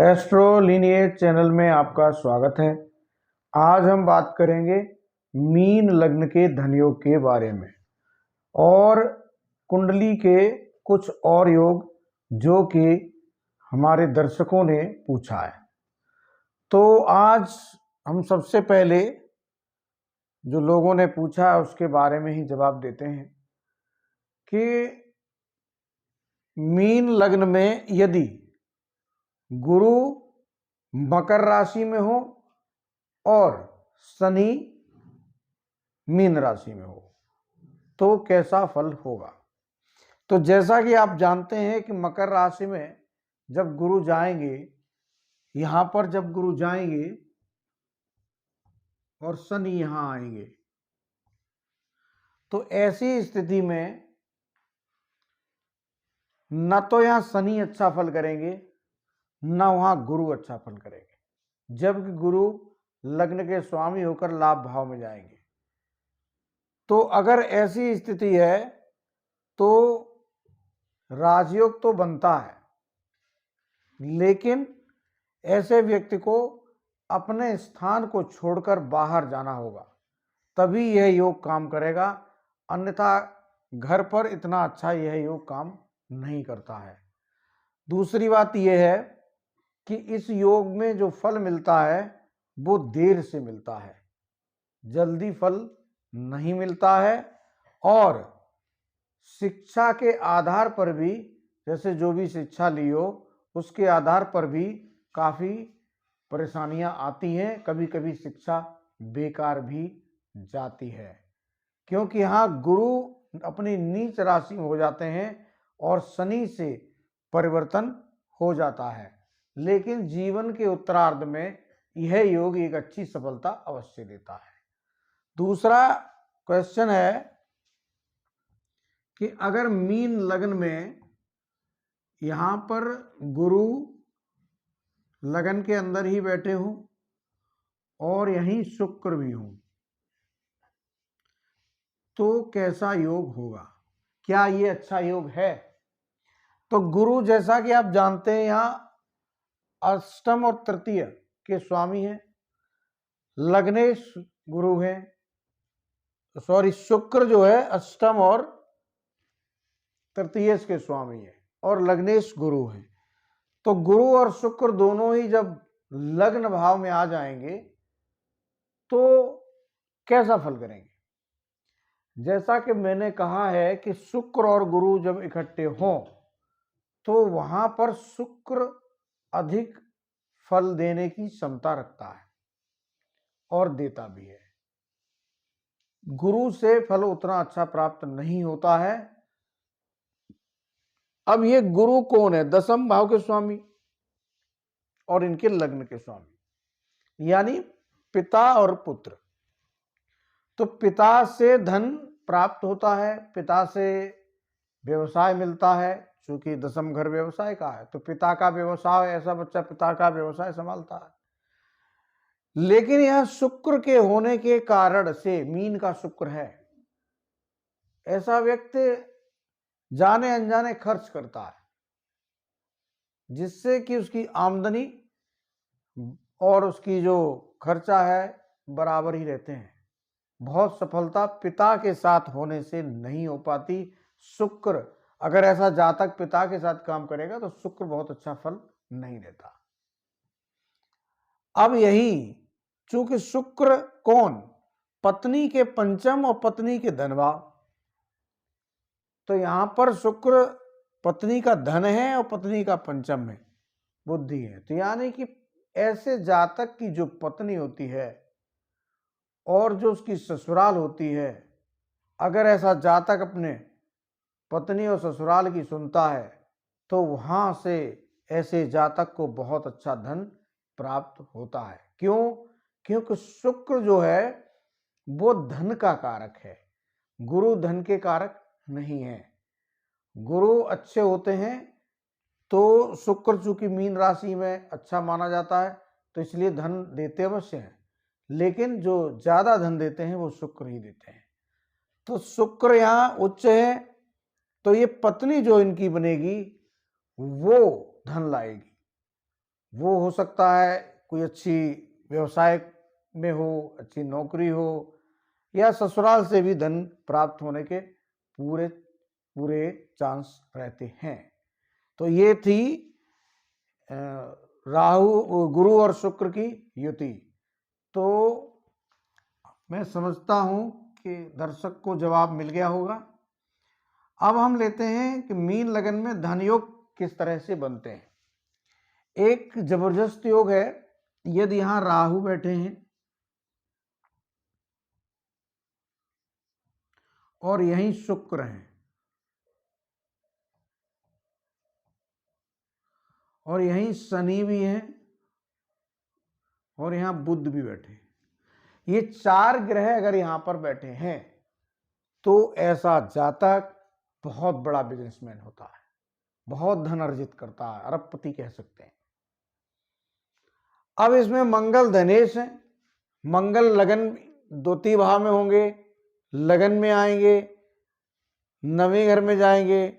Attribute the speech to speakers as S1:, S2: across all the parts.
S1: Astro lineage channel में आपका स्वागत है। आज हम बात करेंगे मीन लग्न के धन योग के बारे में और कुंडली के कुछ और योग जो कि हमारे दर्शकों ने पूछा है। तो आज हम सबसे पहले जो लोगों ने पूछा है उसके बारे में ही जवाब देते हैं कि मीन लग्न में यदि गुरु मकर राशि में हो और शनि मीन राशि में हो तो कैसा फल होगा। तो जैसा कि आप जानते हैं कि मकर राशि में जब गुरु जाएंगे, यहां पर जब गुरु जाएंगे और शनि यहां आएंगे तो ऐसी स्थिति में न तो यहां शनि अच्छा फल करेंगे न वहां गुरु अच्छा फल करेंगे, जबकि गुरु लग्न के स्वामी होकर लाभ भाव में जाएंगे। तो अगर ऐसी स्थिति है तो राजयोग तो बनता है, लेकिन ऐसे व्यक्ति को अपने स्थान को छोड़कर बाहर जाना होगा, तभी यह योग काम करेगा, अन्यथा घर पर इतना अच्छा यह योग काम नहीं करता है। दूसरी बात यह है कि इस योग में जो फल मिलता है वो देर से मिलता है, जल्दी फल नहीं मिलता है और शिक्षा के आधार पर भी, जैसे जो भी शिक्षा ली हो उसके आधार पर भी काफ़ी परेशानियां आती हैं, कभी कभी शिक्षा बेकार भी जाती है, क्योंकि यहाँ गुरु अपनी नीच राशि में हो जाते हैं और शनि से परिवर्तन हो जाता है। लेकिन जीवन के उत्तरार्ध में यह योग एक अच्छी सफलता अवश्य देता है। दूसरा क्वेश्चन है कि अगर मीन लग्न में यहां पर गुरु लगन के अंदर ही बैठे हों और यहीं शुक्र भी हों तो कैसा योग होगा, क्या ये अच्छा योग है। तो गुरु, जैसा कि आप जानते हैं, यहां अष्टम और तृतीय के स्वामी हैं, लग्नेश गुरु हैं, सॉरी शुक्र जो है अष्टम और तृतीय के स्वामी है और लग्नेश गुरु हैं। तो गुरु और शुक्र दोनों ही जब लग्न भाव में आ जाएंगे तो कैसा फल करेंगे। जैसा कि मैंने कहा है कि शुक्र और गुरु जब इकट्ठे हों तो वहां पर शुक्र अधिक फल देने की क्षमता रखता है और देता भी है, गुरु से फल उतना अच्छा प्राप्त नहीं होता है। अब ये गुरु कौन है, दसम भाव के स्वामी और इनके लग्न के स्वामी, यानी पिता और पुत्र। तो पिता से धन प्राप्त होता है, पिता से व्यवसाय मिलता है, क्योंकि दसम घर व्यवसाय का है, तो पिता का व्यवसाय, ऐसा बच्चा पिता का व्यवसाय संभालता है। लेकिन यह शुक्र के होने के कारण से, मीन का शुक्र है, ऐसा व्यक्ति जाने अनजाने खर्च करता है, जिससे कि उसकी आमदनी और उसकी जो खर्चा है बराबर ही रहते हैं। बहुत सफलता पिता के साथ होने से नहीं हो पाती। शुक्र, अगर ऐसा जातक पिता के साथ काम करेगा तो शुक्र बहुत अच्छा फल नहीं देता। अब यही, चूंकि शुक्र कौन, पत्नी के पंचम और पत्नी के धनभाव, तो यहां पर शुक्र पत्नी का धन है और पत्नी का पंचम है, बुद्धि है। तो यानी कि ऐसे जातक की जो पत्नी होती है और जो उसकी ससुराल होती है, अगर ऐसा जातक अपने पत्नी और ससुराल की सुनता है तो वहां से ऐसे जातक को बहुत अच्छा धन प्राप्त होता है। क्यों? क्योंकि शुक्र जो है वो धन का कारक है, गुरु धन के कारक नहीं है। गुरु अच्छे होते हैं तो शुक्र चूंकि मीन राशि में अच्छा माना जाता है तो इसलिए धन देते अवश्य हैं, लेकिन जो ज्यादा धन देते हैं वो शुक्र ही देते हैं। तो शुक्र यहाँ उच्च है तो ये पत्नी जो इनकी बनेगी वो धन लाएगी, वो हो सकता है कोई अच्छी व्यवसाय में हो, अच्छी नौकरी हो, या ससुराल से भी धन प्राप्त होने के पूरे पूरे चांस रहते हैं। तो ये थी राहु, गुरु और शुक्र की युति। तो मैं समझता हूं कि दर्शक को जवाब मिल गया होगा। अब हम लेते हैं कि मीन लगन में धन योग किस तरह से बनते हैं। एक जबरदस्त योग है, यदि यहां राहु बैठे हैं और यहीं शुक्र हैं और यहीं शनि भी हैं और यहां बुध भी बैठे हैं, ये 4 ग्रह अगर यहां पर बैठे हैं तो ऐसा जातक बहुत बड़ा बिजनेसमैन होता है, बहुत धन अर्जित करता है, अरबपति कह सकते हैं। अब इसमें मंगल धनेश है, मंगल लगन द्वितीय भाव में होंगे, लगन में आएंगे, 9वें घर में जाएंगे,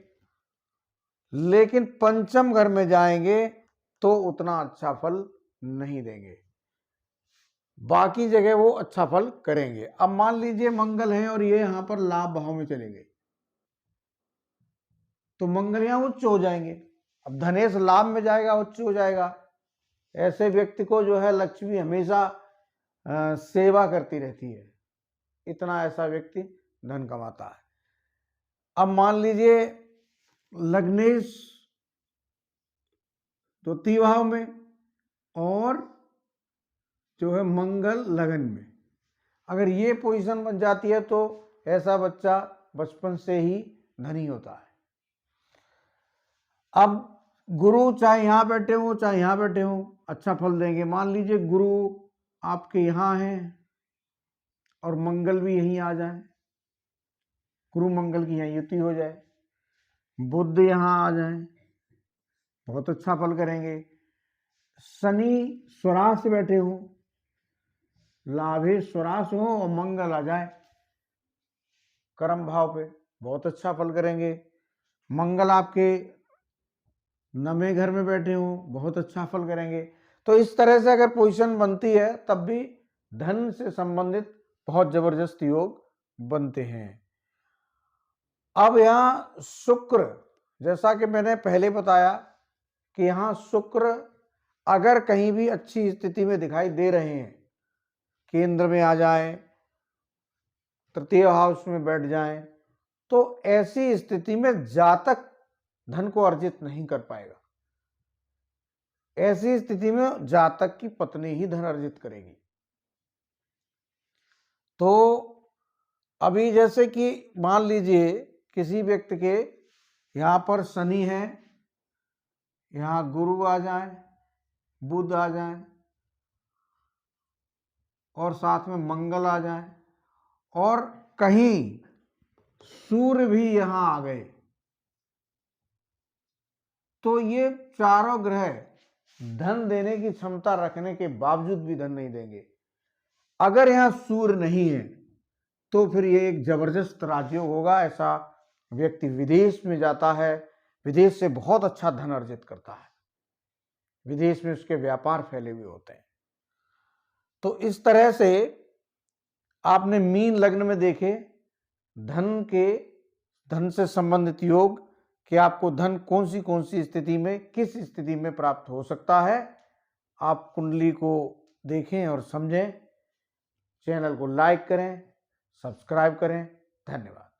S1: लेकिन पंचम घर में जाएंगे तो उतना अच्छा फल नहीं देंगे, बाकी जगह वो अच्छा फल करेंगे। अब मान लीजिए मंगल है और ये यहां पर लाभ भाव में चले गए, तो मंगल यहां उच्च हो जाएंगे। अब धनेश लाभ में जाएगा, उच्च हो जाएगा। ऐसे व्यक्ति को जो है लक्ष्मी हमेशा सेवा करती रहती है, इतना ऐसा व्यक्ति धन कमाता है। अब मान लीजिए लग्नेश द्वितीय भाव में और जो है मंगल लगन में, अगर ये पोजीशन बन जाती है तो ऐसा बच्चा बचपन से ही धनी होता है। अब गुरु चाहे यहां बैठे हो चाहे यहां बैठे हो अच्छा फल देंगे। मान लीजिए गुरु आपके यहां हैं और मंगल भी यहीं आ जाए, गुरु मंगल की यहां युति हो जाए, बुध यहां आ जाए, बहुत अच्छा फल करेंगे। शनि स्वराश बैठे हो, लाभे स्वराश हो और मंगल आ जाए कर्म भाव पे, बहुत अच्छा फल करेंगे। मंगल आपके 9वें घर में बैठे हो, बहुत अच्छा फल करेंगे। तो इस तरह से अगर पोजीशन बनती है तब भी धन से संबंधित बहुत जबरदस्त योग बनते हैं। अब यहां शुक्र, जैसा कि मैंने पहले बताया कि यहां शुक्र अगर कहीं भी अच्छी स्थिति में दिखाई दे रहे हैं, केंद्र में आ जाए, तृतीय हाउस में बैठ जाएं, तो ऐसी स्थिति में जातक धन को अर्जित नहीं कर पाएगा। ऐसी स्थिति में जातक की पत्नी ही धन अर्जित करेगी। तो अभी जैसे कि मान लीजिए किसी व्यक्ति के यहां पर शनि है, यहां गुरु आ जाए, बुध आ जाए और साथ में मंगल आ जाए और कहीं सूर्य भी यहां आ गए, तो ये चारों ग्रह धन देने की क्षमता रखने के बावजूद भी धन नहीं देंगे। अगर यहां सूर्य नहीं है तो फिर ये एक जबरदस्त राजयोग होगा। ऐसा व्यक्ति विदेश में जाता है, विदेश से बहुत अच्छा धन अर्जित करता है, विदेश में उसके व्यापार फैले हुए होते हैं। तो इस तरह से आपने मीन लग्न में देखे धन से संबंधित योग कि आपको धन कौन सी स्थिति में, किस स्थिति में प्राप्त हो सकता है। आप कुंडली को देखें और समझें। चैनल को लाइक करें, सब्सक्राइब करें। धन्यवाद।